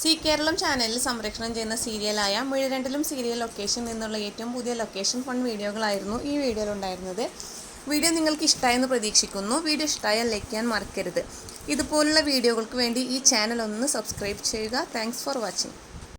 C Keralam ചാനലിൽ സംപ്രേഷണം ചെയ്യുന്ന സീരിയലായ മിഴിരണ്ടിലും സീരിയൽ ലൊക്കേഷൻ നിന്നുള്ള ഏറ്റവും പുതിയ ലൊക്കേഷൻ ഫൺ വീഡിയോകളായിരുന്നു ഈ വീഡിയോയിൽ ഉണ്ടായിരുന്നത്. വീഡിയോ നിങ്ങൾക്ക് ഇഷ്ടമായെന്ന് പ്രതീക്ഷിക്കുന്നു. വീഡിയോ ഇഷ്ടമായാൽ ലൈക്ക് ചെയ്യാൻ മറക്കരുത്. ഇതുപോലുള്ള വീഡിയോകൾക്ക് വേണ്ടി ഈ ചാനൽ ഒന്ന് സബ്സ്ക്രൈബ് ചെയ്യുക. Thanks for watching.